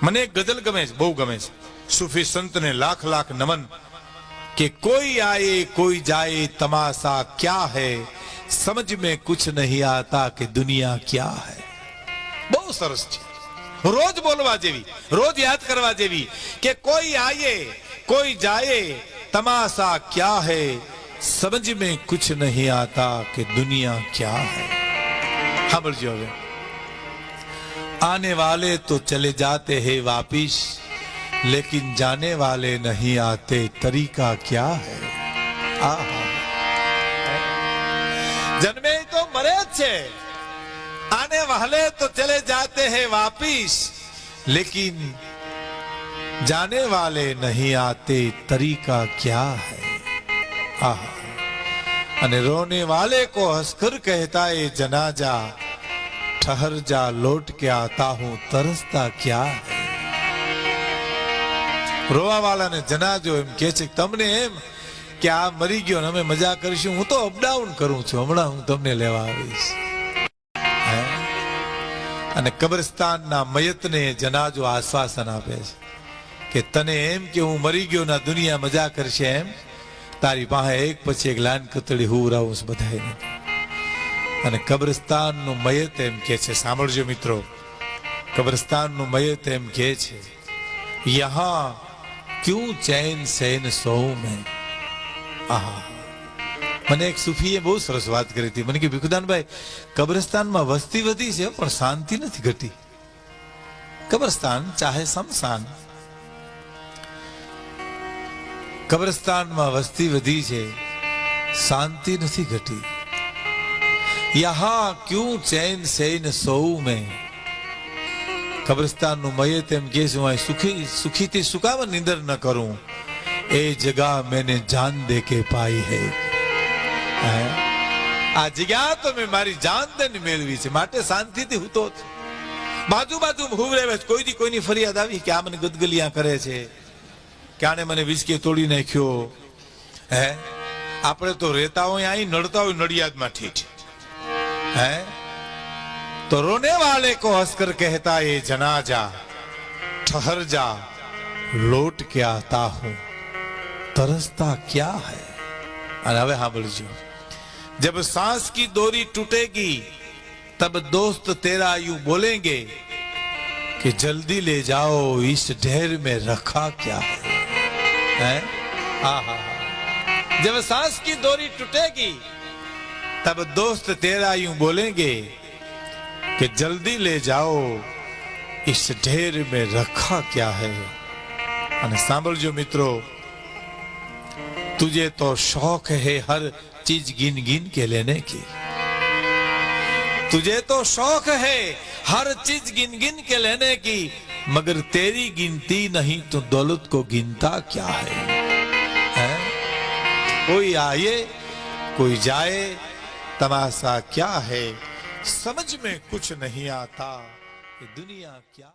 મને એક ગઝલ ગમે છે, બહુ ગમે છે। सूफी संत ने लाख लाख नमन कि कोई आए कोई जाए तमाशा क्या है, समझ में कुछ नहीं आता कि दुनिया क्या है। बहुत सरस છે, रोज बोलवा जेवी, रोज याद करवा जेवी कि कोई आए कोई जाए तमाशा क्या है, समझ में कुछ नहीं आता कि दुनिया क्या है। સાંભળજો હવે, आने वाले तो चले जाते हैं वापिस, लेकिन जाने वाले नहीं आते, तरीका क्या है। जन्मे तो मरे छे, आने वाले तो चले जाते हैं वापिस, लेकिन जाने वाले नहीं आते, तरीका क्या है। अने रोने वाले को हंसकर कहता है जनाजा, ठहर जा लौट के आता हूं, तरसता क्या है। रोवा वाला ने जनाजो एम कहे छे तमने एम कि आ मरी गयो ने અમે મજા કરીશું, હું તો અપડાઉન કરું છું, હમણાં હું તમને લેવા આવીશ। અને કબ્રસ્તાનના મયતને જનાજો આશ્વાસન આપે છે કે તને એમ કે હું મરી ગયો ના દુનિયા મજા કરશે એમ, તારી પાસે એક પછી એક લાન કતડી હુવરાવું છું બધાને। અને કબ્રસ્તાનનું મયત એમ કે છે, સાંભળજો મિત્રો, કબ્રસ્તાનનું મયત એમ કે છે, યહાં क्यों चैन सैन सोऊं मैं। મને એક સૂફીએ બહુ સરસ વાત કરી હતી, મને કે ભીખુદાનભાઈ કબ્રસ્તાનમાં વસ્તી વધી છે પણ શાંતિ નથી ઘટી। કબ્રસ્તાન ચાહે શમશાન, કબ્રસ્તાનમાં વસ્તી વધી છે, શાંતિ નથી ઘટી। યહાં ક્યું ચૈન સૈન સોઉં મેં, કબ્રસ્તાનનું મયત એમ કે છે હું સુખીથી સુકામ નિંદર ન કરું, એ જગા મેને જાન દે કે પાઈ હૈ। આ જગ્યા તો મેં મારી જાન દઈને મેળવી છે, માટે શાંતિથી હું તો બાજુ હુવરે કોઈ દી કોઈની ફરિયાદ આવી કે આ મને ગદગલિયા કરે છે, કે આને મને વિસ્કે તોડી નાખ્યો। હે આપણે તો રહેતા હોય અહીં, નડતા હોય નડિયાદમાં ઠીઠ। है तो रोने वाले को हंसकर कहता है जनाजा, ठहर जा लौट के आता हूं, तरसता क्या है। और હવે સાંભળજો, जब सांस की डोरी टूटेगी तब दोस्त तेरा यूं बोलेंगे कि जल्दी ले जाओ इस ढेर में रखा क्या है। जब सांस की डोरी टूटेगी तब दोस्त तेरा यूं बोलेंगे कि जल्दी ले जाओ इस ढेर में रखा क्या है। અને સાંભળજો મિત્રો, तुझे तो शौक है हर चीज गिन गिन के लेने की, तुझे तो शौक है हर चीज गिन गिन के लेने की, मगर तेरी गिनती नहीं तो दौलत को गिनता क्या है। कोई आए कोई जाए तमाशा क्या है, समझ में कुछ नहीं आता कि दुनिया क्या।